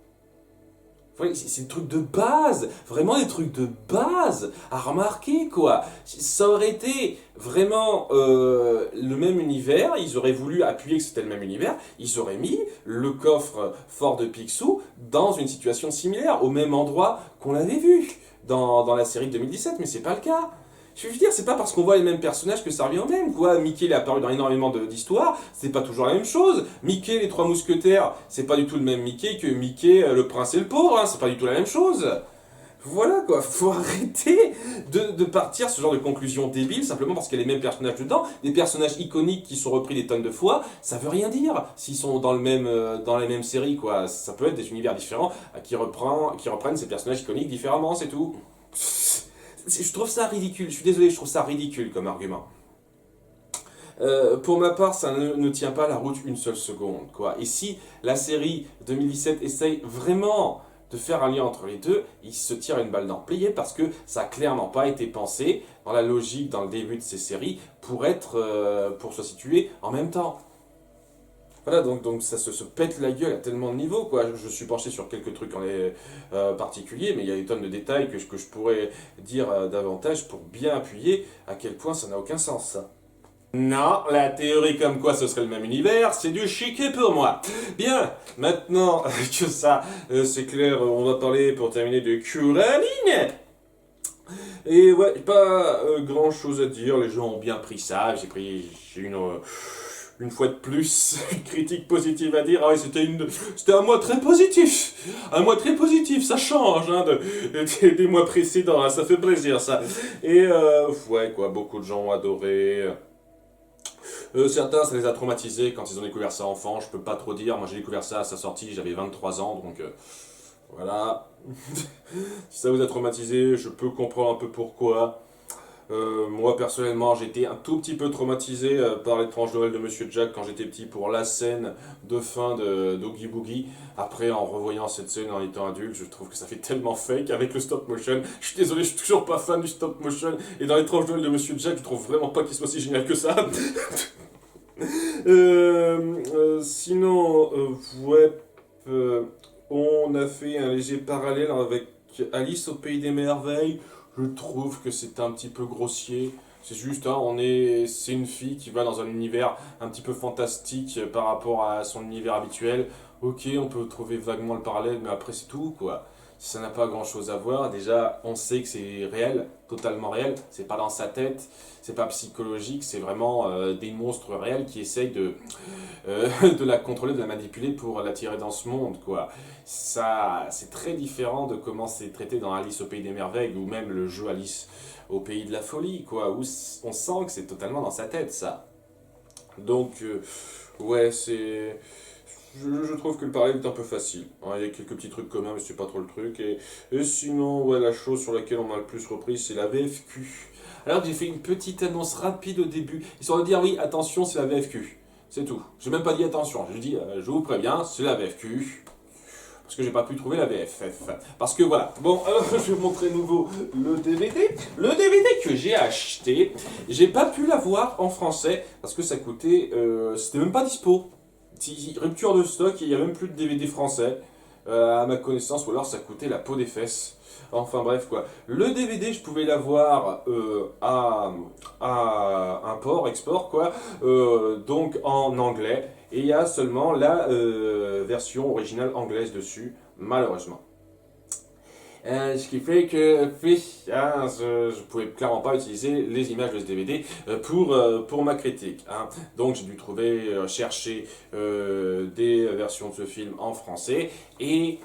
C'est des trucs de base, vraiment des trucs de base à remarquer quoi. Ça aurait été vraiment le même univers, ils auraient voulu appuyer que c'était le même univers, ils auraient mis le coffre fort de Picsou dans une situation similaire, au même endroit qu'on l'avait vu dans la série de 2017, mais c'est pas le cas. Je veux dire, c'est pas parce qu'on voit les mêmes personnages que ça revient au même, quoi. Mickey, il est apparu dans énormément d'histoires, c'est pas toujours la même chose. Mickey, les trois mousquetaires, c'est pas du tout le même Mickey que Mickey, le prince et le pauvre, hein, c'est pas du tout la même chose. Voilà, quoi, faut arrêter de partir ce genre de conclusion débile simplement parce qu'il y a les mêmes personnages dedans, des personnages iconiques qui sont repris des tonnes de fois, ça veut rien dire s'ils sont dans les mêmes séries, quoi. Ça peut être des univers différents qui reprennent ces personnages iconiques différemment, c'est tout. Je trouve ça ridicule, je suis désolé, je trouve ça ridicule comme argument. Pour ma part, ça ne tient pas la route une seule seconde, quoi. Et si la série 2017 essaye vraiment de faire un lien entre les deux, il se tire une balle dans le pied parce que ça n'a clairement pas été pensé dans la logique, dans le début de ces séries, pour se situer en même temps. Voilà, donc ça se pète la gueule à tellement de niveaux, quoi. Je suis penché sur quelques trucs particuliers, mais il y a des tonnes de détails que je pourrais dire davantage pour bien appuyer à quel point ça n'a aucun sens, ça. Non, la théorie comme quoi ce serait le même univers, c'est du chiquet pour moi. Bien, maintenant que ça, c'est clair, on va parler pour terminer de Coraline. Et ouais, pas grand chose à dire, les gens ont bien pris ça, j'ai une fois de plus, une critique positive à dire. Ah ouais, c'était un mois très positif. Un mois très positif, ça change hein, des mois précédents, hein, ça fait plaisir ça. Et ouais, quoi, beaucoup de gens ont adoré. Certains, ça les a traumatisés quand ils ont découvert ça enfant, je peux pas trop dire. Moi j'ai découvert ça à sa sortie, j'avais 23 ans, donc voilà. Si ça vous a traumatisé, je peux comprendre un peu pourquoi. Moi personnellement j'ai été un tout petit peu traumatisé par l'étrange Noël de Monsieur Jack quand j'étais petit pour la scène de fin d'Oogie Boogie. Après en revoyant cette scène en étant adulte, je trouve que ça fait tellement fake avec le stop motion. Je suis désolé, je suis toujours pas fan du stop motion et dans l'étrange Noël de Monsieur Jack je trouve vraiment pas qu'il soit si génial que ça. Sinon, ouais, on a fait un léger parallèle avec Alice au Pays des Merveilles. Je trouve que c'est un petit peu grossier C'est juste, hein, c'est une fille qui va dans un univers un petit peu fantastique par rapport à son univers habituel. Ok, on peut trouver vaguement le parallèle, mais après c'est tout, quoi. Ça n'a pas grand chose à voir. Déjà, on sait que c'est réel, totalement réel. C'est pas dans sa tête, c'est pas psychologique, c'est vraiment des monstres réels qui essayent de la contrôler, de la manipuler pour l'attirer dans ce monde, quoi. Ça, c'est très différent de comment c'est traité dans Alice au Pays des Merveilles ou même le jeu Alice au Pays de la Folie, quoi, où on sent que c'est totalement dans sa tête, ça. Donc, ouais, c'est... Je trouve que le parallèle est un peu facile. Hein, il y a quelques petits trucs communs, mais c'est pas trop le truc. Et sinon, ouais, la chose sur laquelle on m'a le plus repris, c'est la VFQ. Alors j'ai fait une petite annonce rapide au début, histoire de dire oui, attention, c'est la VFQ. C'est tout. J'ai même pas dit attention, j'ai dit je vous préviens, c'est la VFQ. Parce que j'ai pas pu trouver la VFF. Parce que voilà. Bon, alors je vais vous montrer nouveau le DVD. Le DVD que j'ai acheté, j'ai pas pu l'avoir en français parce que ça coûtait. C'était même pas dispo. Rupture de stock, il y a même plus de DVD français. À ma connaissance, ou alors ça coûtait la peau des fesses. Enfin bref quoi. Le DVD, je pouvais l'avoir à import, export quoi, donc en anglais. Et il y a seulement la version originale anglaise dessus, malheureusement. Ce qui fait que hein, je pouvais clairement pas utiliser les images de ce DVD pour ma critique. Hein. Donc j'ai dû chercher des versions de ce film en français et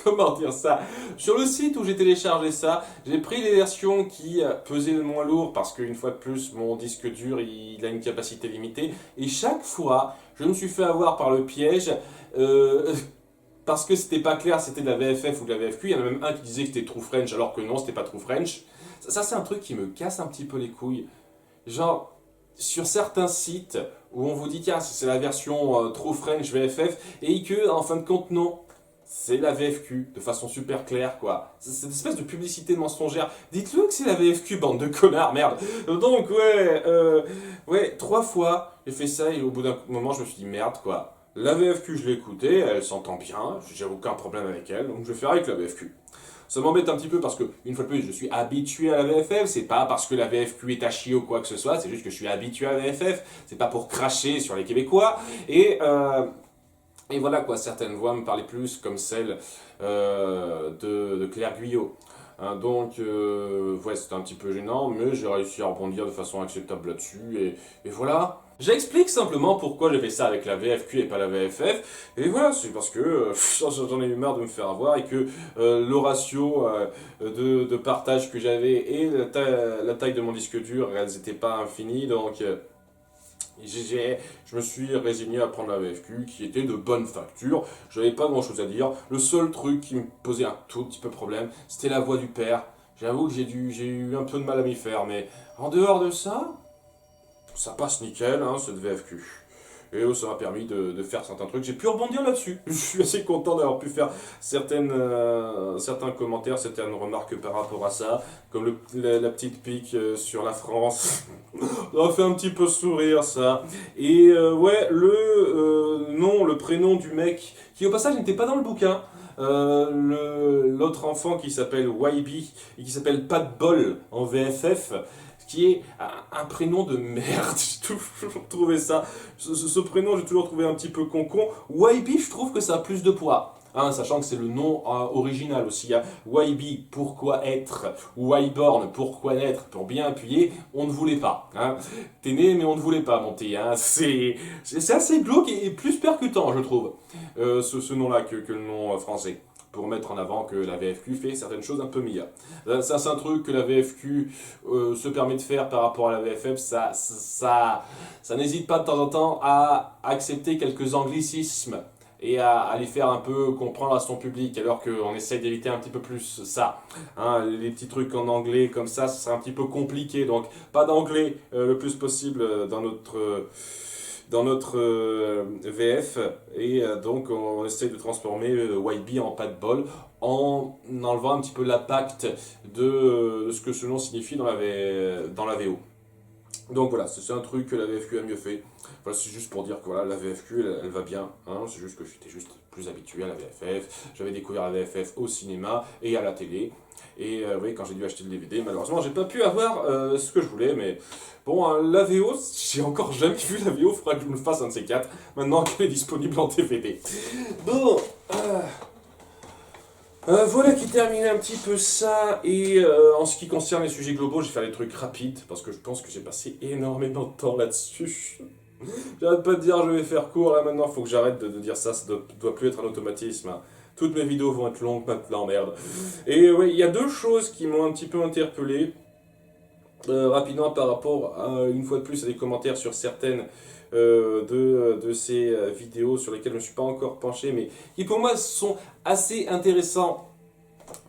comment dire ça? Sur le site où j'ai téléchargé ça, j'ai pris les versions qui pesaient le moins lourd parce qu'une fois de plus, mon disque dur il a une capacité limitée et chaque fois, je me suis fait avoir par le piège. Parce que c'était pas clair, c'était de la VFF ou de la VFQ. Il y en a même un qui disait que c'était True French alors que non, c'était pas True French. Ça c'est un truc qui me casse un petit peu les couilles. Genre, sur certains sites où on vous dit, tiens, c'est la version True French VFF, et que, en fin de compte, non. C'est la VFQ, de façon super claire, quoi. C'est cette espèce de publicité mensongère. Dites-le que c'est la VFQ, bande de connards, merde. Donc, ouais, 3 fois, j'ai fait ça, et au bout d'un moment, je me suis dit, merde, quoi. La VFQ, je l'ai écoutée, elle s'entend bien, j'ai aucun problème avec elle, donc je vais faire avec la VFQ. Ça m'embête un petit peu parce que, une fois de plus, je suis habitué à la VFF, c'est pas parce que la VFQ est à chier ou quoi que ce soit, c'est juste que je suis habitué à la VFF, c'est pas pour cracher sur les Québécois, et voilà quoi, certaines voix me parlaient plus comme celle de Claire Guyot. Hein, donc, ouais, c'était un petit peu gênant, mais j'ai réussi à rebondir de façon acceptable là-dessus, et voilà. J'explique simplement pourquoi j'ai fait ça avec la VFQ et pas la VFF, et voilà, c'est parce que j'en ai eu marre de me faire avoir, et que le ratio de partage que j'avais et la taille de mon disque dur, elles n'étaient pas infinies, donc je me suis résigné à prendre la VFQ qui était de bonne facture. J'avais pas grand chose à dire. Le seul truc qui me posait un tout petit peu problème, c'était la voix du père. J'avoue que j'ai eu un peu de mal à m'y faire, mais en dehors de ça, ça passe nickel, hein, cette VFQ. Et ça m'a permis de faire certains trucs. J'ai pu rebondir là-dessus. Je suis assez content d'avoir pu faire certains commentaires, certaines remarques par rapport à ça. Comme la petite pique sur la France. Ça m'a fait un petit peu sourire, ça. Et ouais, le prénom du mec, qui au passage n'était pas dans le bouquin. L'autre enfant qui s'appelle YB et qui s'appelle Pas de bol en VFF, qui est un prénom de merde. J'ai toujours trouvé ça. Ce prénom, j'ai toujours trouvé un petit peu con-con. YB, je trouve que ça a plus de poids. Hein, sachant que c'est le nom original aussi. Il y a YB, pourquoi être, ou Yborn, pourquoi naître, pour bien appuyer, on ne voulait pas. Hein. T'es né, mais on ne voulait pas monter. Hein. C'est assez glauque et plus percutant, je trouve, ce nom-là que le nom français. Pour mettre en avant que la VFQ fait certaines choses un peu meilleures. Ça, c'est un truc que la VFQ se permet de faire par rapport à la VFF. Ça n'hésite pas de temps en temps à accepter quelques anglicismes et à les faire un peu comprendre à son public, alors qu'on essaye d'éviter un petit peu plus ça. Hein, les petits trucs en anglais comme ça serait un petit peu compliqué. Donc, pas d'anglais le plus possible dans notre VF, et donc on essaye de transformer YB en pas de bol en enlevant un petit peu l'impact de ce que ce nom signifie dans la VO. Donc voilà, c'est un truc que la VFQ a mieux fait. Voilà, c'est juste pour dire que voilà, la VFQ elle va bien, hein, c'est juste que j'étais juste plus habitué à la VFF. J'avais découvert la VFF au cinéma et à la télé. Et oui, quand j'ai dû acheter le DVD, malheureusement, j'ai pas pu avoir ce que je voulais, mais bon, la VO, j'ai encore jamais vu la VO, faudra que je me le fasse un de ces quatre, maintenant qu'elle est disponible en DVD. Bon, voilà qui termine un petit peu ça, et en ce qui concerne les sujets globaux, je vais faire des trucs rapides, parce que je pense que j'ai passé énormément de temps là-dessus. J'arrête pas de dire je vais faire court, là maintenant, faut que j'arrête de dire ça, doit plus être un automatisme. Hein. Toutes mes vidéos vont être longues maintenant, merde. Et ouais, il y a deux choses qui m'ont un petit peu interpellé, rapidement par rapport à, une fois de plus, à des commentaires sur certaines de ces vidéos sur lesquelles je ne me suis pas encore penché, mais qui pour moi sont assez intéressants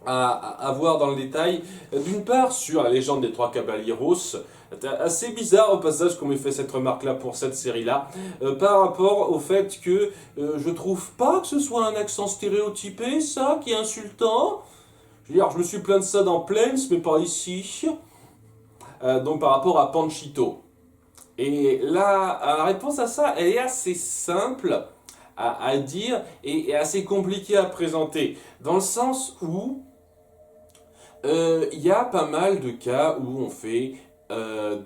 à voir dans le détail. D'une part, sur la légende des trois caballeros, c'est assez bizarre au passage qu'on m'ait fait cette remarque-là pour cette série-là, par rapport au fait que je trouve pas que ce soit un accent stéréotypé, ça, qui est insultant. Je veux dire, je me suis plaint de ça dans Plains, mais pas ici. Donc par rapport à Panchito. Et là, la réponse à ça, elle est assez simple à dire et assez compliquée à présenter. Dans le sens où il y a pas mal de cas où on fait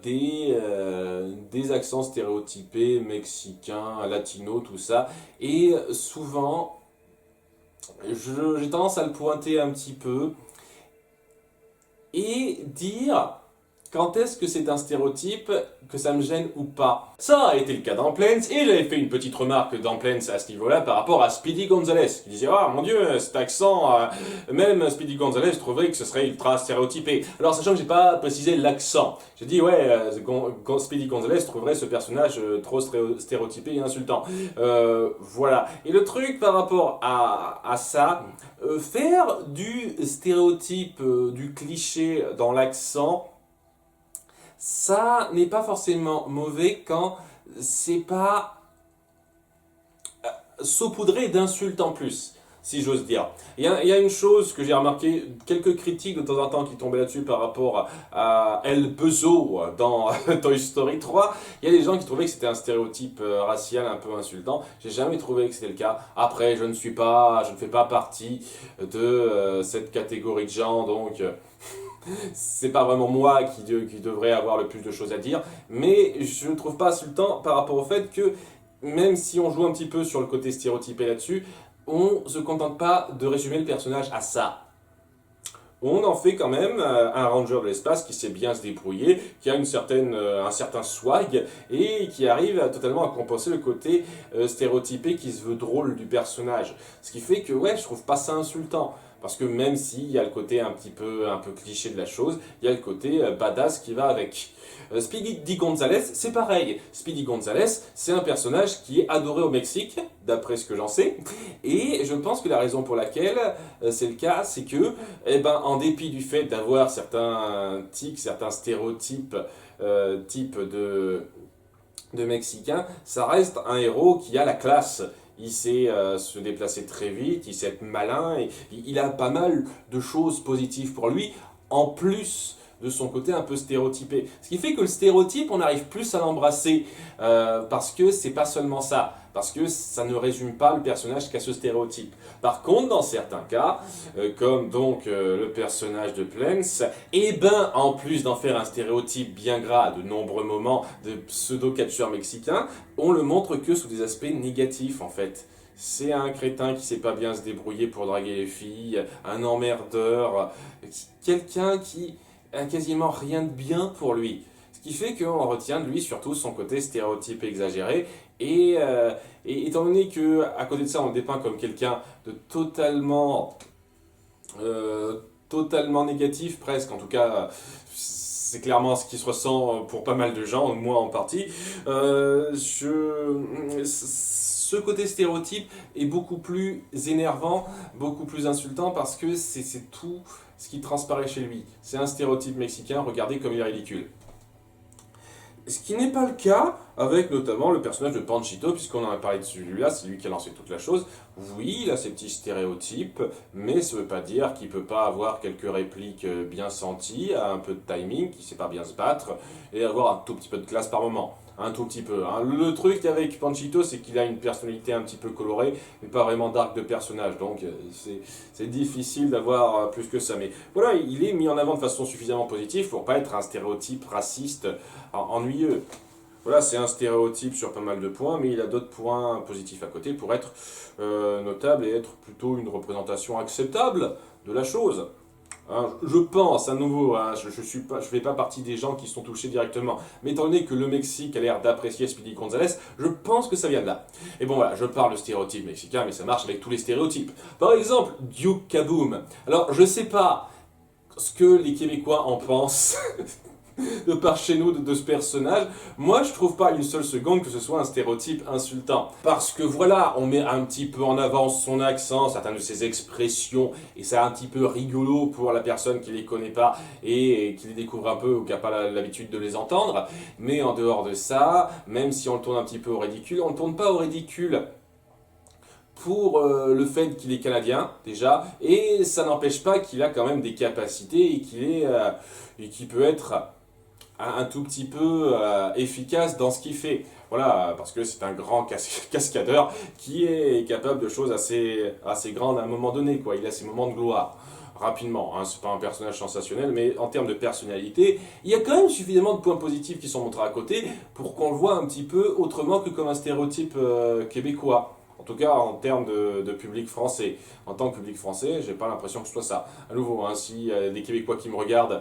des accents stéréotypés, mexicains, latinos, tout ça. Et souvent, j'ai tendance à le pointer un petit peu et dire quand est-ce que c'est un stéréotype, que ça me gêne ou pas. Ça a été le cas dans Plains, et j'avais fait une petite remarque dans Plains à ce niveau-là par rapport à Speedy Gonzales, qui disait « Ah mon dieu, cet accent, même Speedy Gonzales trouverait que ce serait ultra stéréotypé. » Alors sachant que j'ai pas précisé l'accent, j'ai dit « Ouais, Speedy Gonzales trouverait ce personnage trop stéréotypé et insultant. » Voilà. Et le truc par rapport à ça, faire du stéréotype, du cliché dans l'accent, ça n'est pas forcément mauvais quand c'est pas saupoudré d'insultes en plus, si j'ose dire. Il y a une chose que j'ai remarqué, quelques critiques de temps en temps qui tombaient là-dessus par rapport à El Bezo dans Toy Story 3. Il y a des gens qui trouvaient que c'était un stéréotype racial un peu insultant. J'ai jamais trouvé que c'était le cas. Après, je ne fais pas partie de cette catégorie de gens, donc... c'est pas vraiment moi qui devrais avoir le plus de choses à dire, mais je ne trouve pas insultant par rapport au fait que, même si on joue un petit peu sur le côté stéréotypé là-dessus, on se contente pas de résumer le personnage à ça. On en fait quand même un ranger de l'espace qui sait bien se débrouiller, qui a un certain swag et qui arrive totalement à compenser le côté stéréotypé qui se veut drôle du personnage. Ce qui fait que ouais, je trouve pas ça insultant. Parce que même s'il y a le côté un peu cliché de la chose, il y a le côté badass qui va avec. Speedy Gonzales, c'est pareil. Speedy Gonzales, c'est un personnage qui est adoré au Mexique, d'après ce que j'en sais. Et je pense que la raison pour laquelle c'est le cas, c'est que, en dépit du fait d'avoir certains tics, certains stéréotypes, type de Mexicain, ça reste un héros qui a la classe. Il sait se déplacer très vite, il sait être malin, et il a pas mal de choses positives pour lui, en plus de son côté un peu stéréotypé. Ce qui fait que le stéréotype, on arrive plus à l'embrasser, parce que c'est pas seulement ça, parce que ça ne résume pas le personnage qu'à ce stéréotype. Par contre, dans certains cas, comme donc le personnage de Plains, en plus d'en faire un stéréotype bien gras à de nombreux moments de pseudo-catcheur mexicain, on le montre que sous des aspects négatifs en fait. C'est un crétin qui sait pas bien se débrouiller pour draguer les filles, un emmerdeur, quelqu'un qui a quasiment rien de bien pour lui. Ce qui fait qu'on retient de lui surtout son côté stéréotype exagéré. Et étant donné que à côté de ça on le dépeint comme quelqu'un de totalement négatif presque, en tout cas c'est clairement ce qui se ressent pour pas mal de gens, moi en partie, ce côté stéréotype est beaucoup plus énervant, beaucoup plus insultant parce que c'est tout ce qui transparaît chez lui. C'est un stéréotype mexicain, regardez comme il est ridicule. Ce qui n'est pas le cas avec notamment le personnage de Panchito, puisqu'on en a parlé de celui-là, c'est lui qui a lancé toute la chose. Oui, il a ses petits stéréotypes, mais ça ne veut pas dire qu'il ne peut pas avoir quelques répliques bien senties, un peu de timing, qu'il ne sait pas bien se battre, et avoir un tout petit peu de classe par moment. Un tout petit peu. Hein. Le truc avec Panchito, c'est qu'il a une personnalité un petit peu colorée, mais pas vraiment d'arc de personnage, donc c'est difficile d'avoir plus que ça. Mais voilà, il est mis en avant de façon suffisamment positive pour pas être un stéréotype raciste ennuyeux. Voilà, c'est un stéréotype sur pas mal de points, mais il a d'autres points positifs à côté pour être notable et être plutôt une représentation acceptable de la chose. Hein, je pense, à nouveau, hein, je fais pas partie des gens qui sont touchés directement, mais étant donné que le Mexique a l'air d'apprécier Speedy Gonzalez, je pense que ça vient de là. Et bon voilà, je parle de stéréotypes mexicains, mais ça marche avec tous les stéréotypes. Par exemple, Duke Kaboom. Alors, je sais pas ce que les Québécois en pensent de par chez nous de ce personnage. Moi, je trouve pas une seule seconde que ce soit un stéréotype insultant. Parce que voilà, on met un petit peu en avant son accent, certaines de ses expressions, et c'est un petit peu rigolo pour la personne qui les connaît pas et qui les découvre un peu ou qui n'a pas l'habitude de les entendre. Mais en dehors de ça, même si on le tourne un petit peu au ridicule, on ne le tourne pas au ridicule pour le fait qu'il est canadien, déjà, et ça n'empêche pas qu'il a quand même des capacités et qu'il peut être un tout petit peu efficace dans ce qu'il fait. Voilà, parce que c'est un grand cascadeur qui est capable de choses assez grandes à un moment donné, quoi. Il a ses moments de gloire. Rapidement, hein, c'est pas un personnage sensationnel, mais en termes de personnalité, il y a quand même suffisamment de points positifs qui sont montrés à côté pour qu'on le voit un petit peu autrement que comme un stéréotype québécois. En tout cas, en termes de public français. En tant que public français, j'ai pas l'impression que ce soit ça. À nouveau, hein, s'il y a des Québécois qui me regardent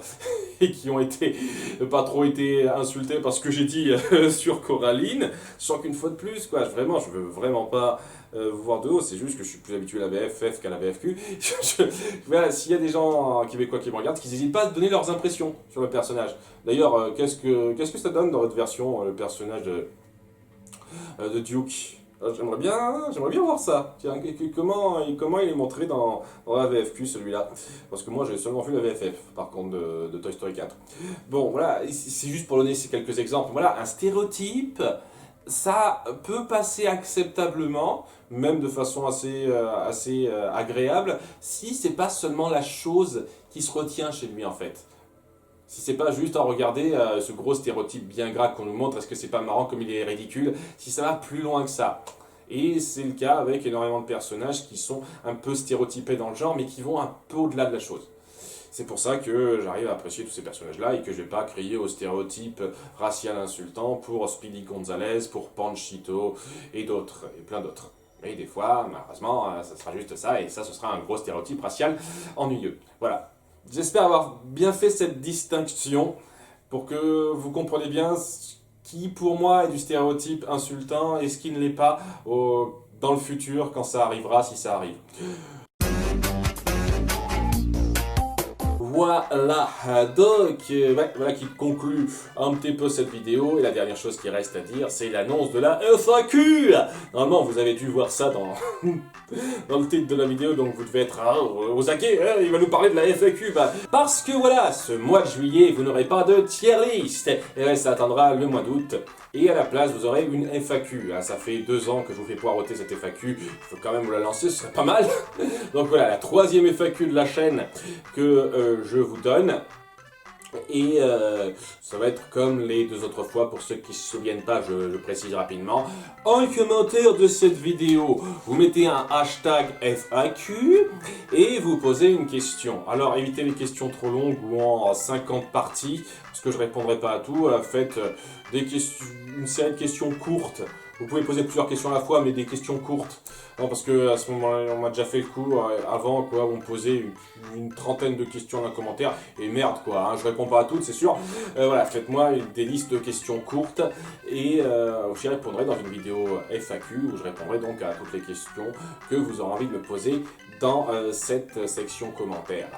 et qui ont pas trop été insultés parce que j'ai dit sur Coraline, sans qu'une fois de plus, quoi. Vraiment, je veux vraiment pas vous voir de haut. C'est juste que je suis plus habitué à la BFF qu'à la BFQ. Voilà, s'il y a des gens québécois qui me regardent, qu'ils n'hésitent pas à donner leurs impressions sur le personnage. D'ailleurs, qu'est-ce que ça donne dans votre version, le personnage de Duke? J'aimerais bien voir ça. Tiens, comment il est montré dans la VFQ celui-là? Parce que moi j'ai seulement vu la VFF, par contre, de Toy Story 4. Bon, voilà, c'est juste pour donner ces quelques exemples. Voilà, un stéréotype, ça peut passer acceptablement, même de façon assez agréable, si c'est pas seulement la chose qui se retient chez lui en fait. Si c'est pas juste à regarder ce gros stéréotype bien gras qu'on nous montre, est-ce que c'est pas marrant comme il est ridicule, si ça va plus loin que ça. Et c'est le cas avec énormément de personnages qui sont un peu stéréotypés dans le genre, mais qui vont un peu au-delà de la chose. C'est pour ça que j'arrive à apprécier tous ces personnages-là et que je vais pas crier au stéréotype racial insultant pour Speedy Gonzalez, pour Panchito et d'autres, et plein d'autres. Mais des fois, malheureusement, ça sera juste ça, et ça, ce sera un gros stéréotype racial ennuyeux. Voilà. J'espère avoir bien fait cette distinction pour que vous compreniez bien ce qui, pour moi, est du stéréotype insultant et ce qui ne l'est pas dans le futur, quand ça arrivera, si ça arrive. Voilà, donc voilà qui conclut un petit peu cette vidéo. Et la dernière chose qui reste à dire, c'est l'annonce de la FAQ. Normalement, vous avez dû voir ça dans le titre de la vidéo, donc vous devez être aux aguets. Hein, il va nous parler de la FAQ. Parce que voilà, ce mois de juillet, vous n'aurez pas de tier list. Et ça attendra le mois d'août. Et à la place, vous aurez une FAQ. Ça fait 2 ans que je vous fais poireauter cette FAQ. Il faut quand même vous la lancer, ce serait pas mal. Donc voilà, la 3e FAQ de la chaîne que je vous donne. Et ça va être comme les 2 autres fois, pour ceux qui ne se souviennent pas, je précise rapidement. En commentaire de cette vidéo, vous mettez un hashtag FAQ et vous posez une question. Alors évitez les questions trop longues ou en 50 parties, parce que je ne répondrai pas à tout. Faites une série de questions courtes. Vous pouvez poser plusieurs questions à la fois, mais des questions courtes. Non, parce que à ce moment-là, on m'a déjà fait le coup avant, quoi, où on me posait une trentaine de questions dans un commentaire, et merde, quoi, hein, je réponds pas à toutes, c'est sûr. Voilà, faites-moi des listes de questions courtes, et j'y répondrai dans une vidéo FAQ, où je répondrai donc à toutes les questions que vous aurez envie de me poser dans cette section commentaires.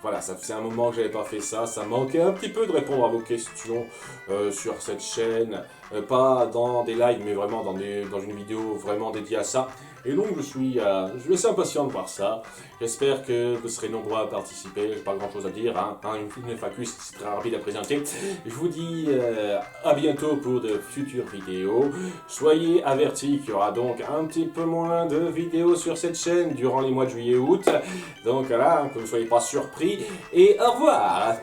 Voilà, ça faisait un moment que j'avais pas fait ça, ça manquait un petit peu de répondre à vos questions sur cette chaîne, pas dans des lives, mais vraiment dans une vidéo vraiment dédiée à ça. Et donc je suis assez impatient de voir ça. J'espère que vous serez nombreux à participer. J'ai pas grand chose à dire, hein. Une FAQ c'est très rapide à présenter. Je vous dis à bientôt pour de futures vidéos. Soyez avertis qu'il y aura donc un petit peu moins de vidéos sur cette chaîne durant les mois de juillet et août. Donc voilà, que vous ne soyez pas surpris. Et au revoir!